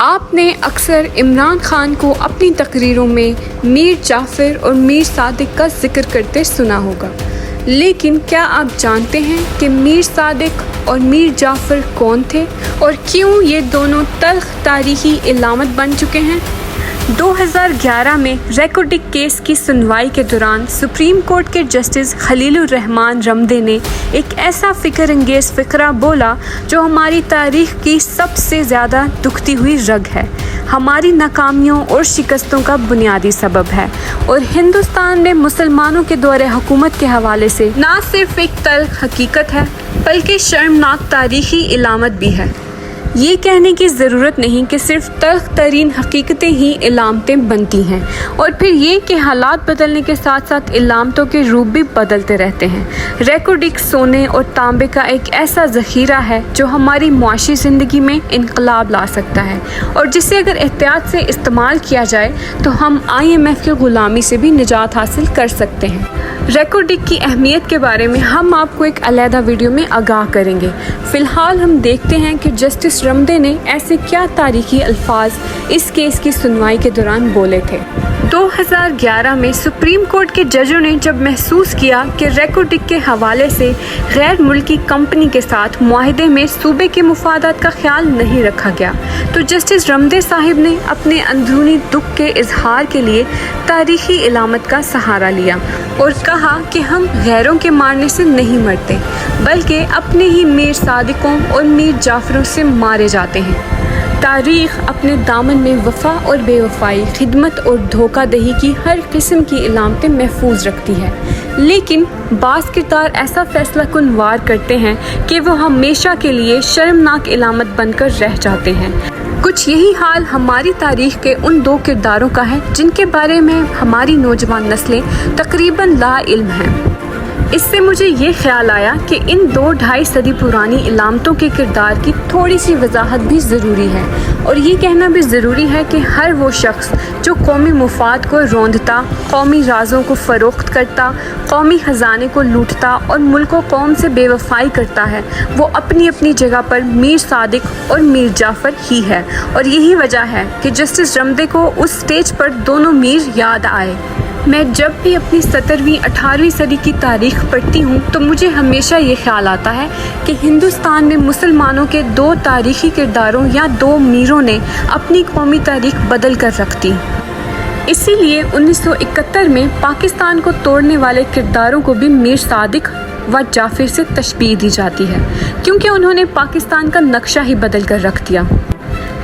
آپ نے اکثر عمران خان کو اپنی تقریروں میں میر جعفر اور میر صادق کا ذکر کرتے سنا ہوگا، لیکن کیا آپ جانتے ہیں کہ میر صادق اور میر جعفر کون تھے اور کیوں یہ دونوں تلخ تاریخی علامت بن چکے ہیں؟ 2011 میں ریکورڈک کیس کی سنوائی کے دوران سپریم کورٹ کے جسٹس خلیل الرحمان رمدے نے ایک ایسا فکر انگیز فقرہ بولا جو ہماری تاریخ کی سب سے زیادہ دکھتی ہوئی رگ ہے، ہماری ناکامیوں اور شکستوں کا بنیادی سبب ہے، اور ہندوستان میں مسلمانوں کے دور حکومت کے حوالے سے نہ صرف ایک تلخ حقیقت ہے بلکہ شرمناک تاریخی علامت بھی ہے۔ یہ کہنے کی ضرورت نہیں کہ صرف تلخ ترین حقیقتیں ہی علامتیں بنتی ہیں، اور پھر یہ کہ حالات بدلنے کے ساتھ ساتھ علامتوں کے روپ بھی بدلتے رہتے ہیں۔ ریکورڈک سونے اور تانبے کا ایک ایسا ذخیرہ ہے جو ہماری معاشی زندگی میں انقلاب لا سکتا ہے، اور جسے اگر احتیاط سے استعمال کیا جائے تو ہم IMF کی غلامی سے بھی نجات حاصل کر سکتے ہیں۔ ریکورڈک کی اہمیت کے بارے میں ہم آپ کو ایک علیحدہ ویڈیو میں آگاہ کریں گے۔ فی الحال ہم دیکھتے ہیں کہ جسٹس رمدے نے ایسے کیا تاریخی الفاظ اس کیس کی سنوائی کے دوران بولے تھے۔ 2011 میں سپریم کورٹ کے ججوں نے جب محسوس کیا کہ ریکورڈک کے حوالے سے غیر ملکی کمپنی کے ساتھ معاہدے میں صوبے کے مفادات کا خیال نہیں رکھا گیا، تو جسٹس رمدے صاحب نے اپنے اندرونی دکھ کے اظہار کے لیے تاریخی علامت کا سہارا لیا اور کہا کہ ہم غیروں کے مارنے سے نہیں مرتے بلکہ اپنے ہی میر صادقوں اور میر جعفروں سے مارے جاتے ہیں۔ تاریخ اپنے دامن میں وفا اور بے وفائی، خدمت اور دھوکہ دہی کی ہر قسم کی علامتیں محفوظ رکھتی ہے، لیکن بعض کردار ایسا فیصلہ کن وار کرتے ہیں کہ وہ ہمیشہ کے لیے شرمناک علامت بن کر رہ جاتے ہیں۔ کچھ یہی حال ہماری تاریخ کے ان دو کرداروں کا ہے جن کے بارے میں ہماری نوجوان نسلیں تقریباً لا علم ہیں۔ اس سے مجھے یہ خیال آیا کہ ان 2-2.5 صدی پرانی علامتوں کے کردار کی تھوڑی سی وضاحت بھی ضروری ہے، اور یہ کہنا بھی ضروری ہے کہ ہر وہ شخص جو قومی مفاد کو روندتا، قومی رازوں کو فروخت کرتا، قومی خزانے کو لوٹتا اور ملک و قوم سے بے وفائی کرتا ہے، وہ اپنی اپنی جگہ پر میر صادق اور میر جعفر ہی ہے، اور یہی وجہ ہے کہ جسٹس رمدے کو اس سٹیج پر دونوں میر یاد آئے۔ میں جب بھی اپنی 17ویں 18ویں صدی کی تاریخ پڑھتی ہوں تو مجھے ہمیشہ یہ خیال آتا ہے کہ ہندوستان میں مسلمانوں کے 2 تاریخی کرداروں یا 2 میروں نے اپنی قومی تاریخ بدل کر رکھ دی۔ اسی لیے 1971 میں پاکستان کو توڑنے والے کرداروں کو بھی میر صادق و جعفر سے تشبیہ دی جاتی ہے، کیونکہ انہوں نے پاکستان کا نقشہ ہی بدل کر رکھ دیا۔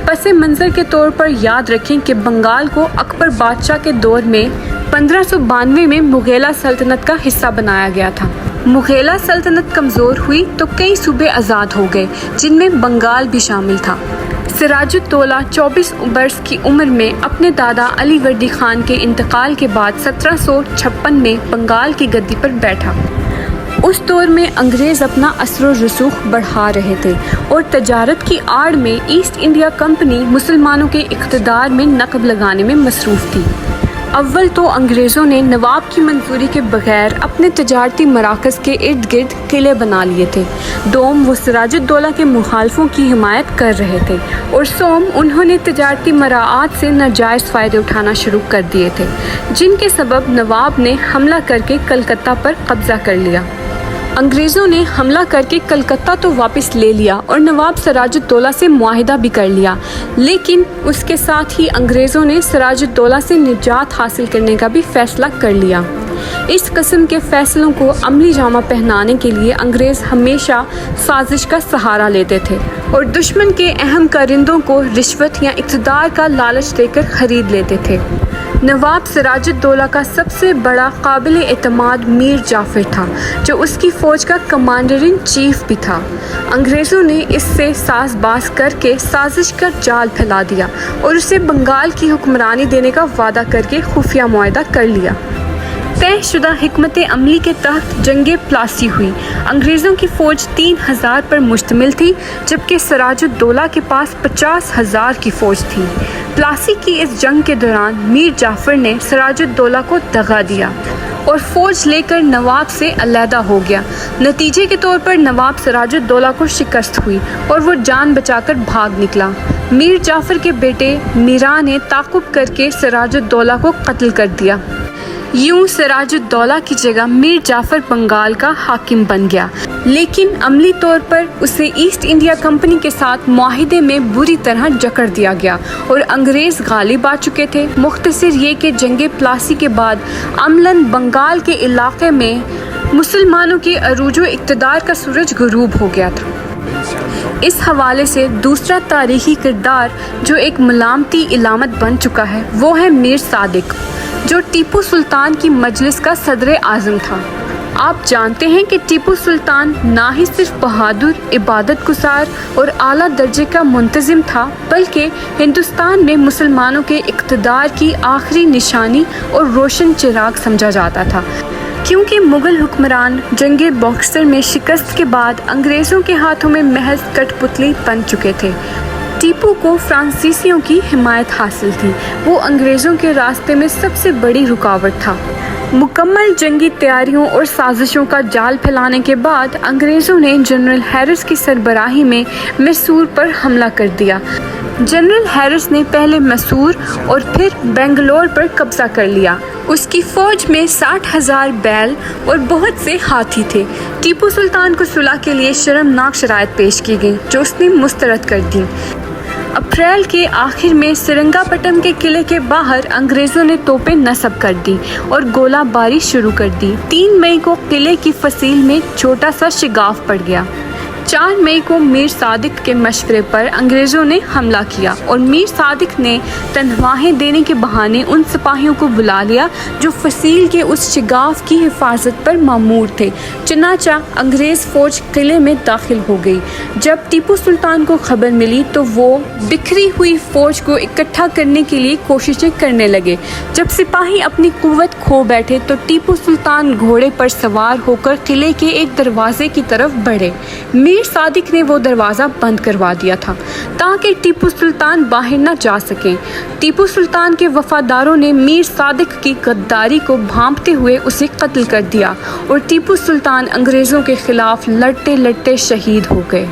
پس منظر کے طور پر یاد رکھیں کہ بنگال کو اکبر بادشاہ کے دور میں 1592 میں مغیلہ سلطنت کا حصہ بنایا گیا تھا۔ مغیلہ سلطنت کمزور ہوئی تو کئی صوبے آزاد ہو گئے جن میں بنگال بھی شامل تھا۔ سراج الدولہ 24 برس کی عمر میں اپنے دادا علی وردی خان کے انتقال کے بعد 1756 میں بنگال کی گدی پر بیٹھا۔ اس دور میں انگریز اپنا اثر و رسوخ بڑھا رہے تھے اور تجارت کی آڑ میں ایسٹ انڈیا کمپنی مسلمانوں کے اقتدار میں نقب لگانے میں مصروف تھی۔ اول تو انگریزوں نے نواب کی منظوری کے بغیر اپنے تجارتی مراکز کے ارد گرد قلعے بنا لیے تھے، دوم وہ سراج الدولہ کے مخالفوں کی حمایت کر رہے تھے، اور سوم انہوں نے تجارتی مراعات سے ناجائز فائدے اٹھانا شروع کر دیے تھے، جن کے سبب نواب نے حملہ کر کے کلکتہ پر قبضہ کر لیا۔ انگریزوں نے حملہ کر کے کلکتہ تو واپس لے لیا اور نواب سراج الدولہ سے معاہدہ بھی کر لیا، لیکن اس کے ساتھ ہی انگریزوں نے سراج الدولہ سے نجات حاصل کرنے کا بھی فیصلہ کر لیا۔ اس قسم کے فیصلوں کو عملی جامہ پہنانے کے لیے انگریز ہمیشہ سازش کا سہارا لیتے تھے اور دشمن کے اہم کارندوں کو رشوت یا اقتدار کا لالچ دے کر خرید لیتے تھے۔ نواب سراج الدولہ کا سب سے بڑا قابل اعتماد میر جعفر تھا، جو اس کی فوج کا کمانڈر ان چیف بھی تھا۔ انگریزوں نے اس سے ساز باز کر کے سازش کا جال پھیلا دیا اور اسے بنگال کی حکمرانی دینے کا وعدہ کر کے خفیہ معاہدہ کر لیا۔ طے شدہ حکمت عملی کے تحت جنگ پلاسی ہوئی۔ انگریزوں کی فوج 3000 پر مشتمل تھی، جبکہ سراج الدولہ کے پاس 50,000 کی فوج تھی۔ پلاسی کی اس جنگ کے دوران میر جعفر نے سراج الدولہ کو دغا دیا اور فوج لے کر نواب سے علیحدہ ہو گیا۔ نتیجے کے طور پر نواب سراج الدولہ کو شکست ہوئی اور وہ جان بچا کر بھاگ نکلا۔ میر جعفر کے بیٹے میرا نے تعاقب کر کے سراج الدولہ کو قتل کر دیا۔ یوں سراج الدولہ کی جگہ میر جعفر بنگال کا حاکم بن گیا، لیکن عملی طور پر اسے ایسٹ انڈیا کمپنی کے ساتھ معاہدے میں بری طرح جکڑ دیا گیا اور انگریز غالب آ چکے تھے۔ مختصر یہ کہ جنگ پلاسی کے بعد عملاً بنگال کے علاقے میں مسلمانوں کے عروج و اقتدار کا سورج غروب ہو گیا تھا۔ اس حوالے سے دوسرا تاریخی کردار جو ایک ملامتی علامت بن چکا ہے وہ ہے میر صادق، جو ٹیپو سلطان کی مجلس کا صدر اعظم تھا۔ آپ جانتے ہیں کہ ٹیپو سلطان نہ ہی صرف بہادر، عبادت گزار اور اعلیٰ درجے کا منتظم تھا، بلکہ ہندوستان میں مسلمانوں کے اقتدار کی آخری نشانی اور روشن چراغ سمجھا جاتا تھا۔ کیونکہ مغل حکمران جنگ باکسر میں شکست کے بعد انگریزوں کے ہاتھوں میں محض کٹ پتلی بن چکے تھے، ٹیپو کو فرانسیسیوں کی حمایت حاصل تھی۔ وہ انگریزوں کے راستے میں سب سے بڑی رکاوٹ تھا۔ مکمل جنگی تیاریوں اور سازشوں کا جال پھیلانے کے بعد انگریزوں نے جنرل ہیرس کی سربراہی میں میسور پر حملہ کر دیا۔ جنرل ہیرس نے پہلے میسور اور پھر بنگلور پر قبضہ کر لیا۔ اس کی فوج میں 60,000 بیل اور بہت سے ہاتھی تھے۔ ٹیپو سلطان کو صلح کے لیے شرمناک شرائط پیش کی گئیں جو اس نے مسترد کر دیں۔ اپریل کے آخر میں سرنگا پٹم کے قلعے کے باہر انگریزوں نے توپیں نصب کر دی اور گولہ باری شروع کر دی۔ 3 مئی کو قلعے کی فصیل میں چھوٹا سا شگاف پڑ گیا۔ 4 مئی کو میر صادق کے مشورے پر انگریزوں نے حملہ کیا اور میر صادق نے تنخواہیں دینے کے بہانے ان سپاہیوں کو بلا لیا جو فصیل کے اس شگاف کی حفاظت پر مامور تھے۔ چنانچہ انگریز فوج قلعے میں داخل ہو گئی۔ جب ٹیپو سلطان کو خبر ملی تو وہ بکھری ہوئی فوج کو اکٹھا کرنے کے لیے کوششیں کرنے لگے۔ جب سپاہی اپنی قوت کھو بیٹھے تو ٹیپو سلطان گھوڑے پر سوار ہو کر قلعے کے ایک دروازے کی طرف بڑھے۔ میر صادق نے وہ دروازہ بند کروا دیا تھا تاکہ ٹیپو سلطان باہر نہ جا سکیں۔ ٹیپو سلطان کے وفاداروں نے میر صادق کی غداری کو بھانپتے ہوئے اسے قتل کر دیا اور ٹیپو سلطان انگریزوں کے خلاف لڑتے لڑتے شہید ہو گئے۔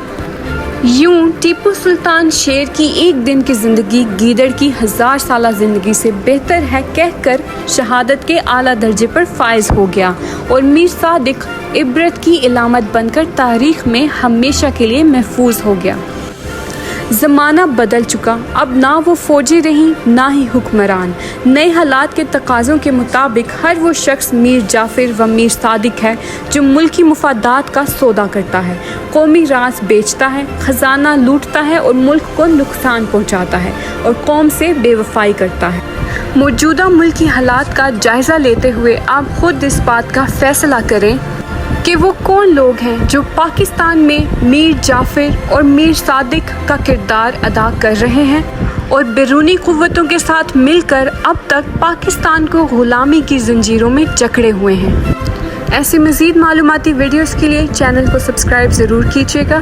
یوں ٹیپو سلطان شیر کی ایک دن کی زندگی گیدڑ کی 1000 سالہ زندگی سے بہتر ہے کہہ کر شہادت کے اعلیٰ درجے پر فائز ہو گیا اور میر صادق عبرت کی علامت بن کر تاریخ میں ہمیشہ کے لیے محفوظ ہو گیا۔ زمانہ بدل چکا، اب نہ وہ فوجیں رہیں نہ ہی حکمران۔ نئے حالات کے تقاضوں کے مطابق ہر وہ شخص میر جعفر و میر صادق ہے جو ملکی مفادات کا سودا کرتا ہے، قومی راز بیچتا ہے، خزانہ لوٹتا ہے اور ملک کو نقصان پہنچاتا ہے اور قوم سے بے وفائی کرتا ہے۔ موجودہ ملکی حالات کا جائزہ لیتے ہوئے آپ خود اس بات کا فیصلہ کریں کہ وہ کون لوگ ہیں جو پاکستان میں میر جعفر اور میر صادق کا کردار ادا کر رہے ہیں اور بیرونی قوتوں کے ساتھ مل کر اب تک پاکستان کو غلامی کی زنجیروں میں جکڑے ہوئے ہیں۔ ایسی مزید معلوماتی ویڈیوز کے لیے چینل کو سبسکرائب ضرور کیجیے گا۔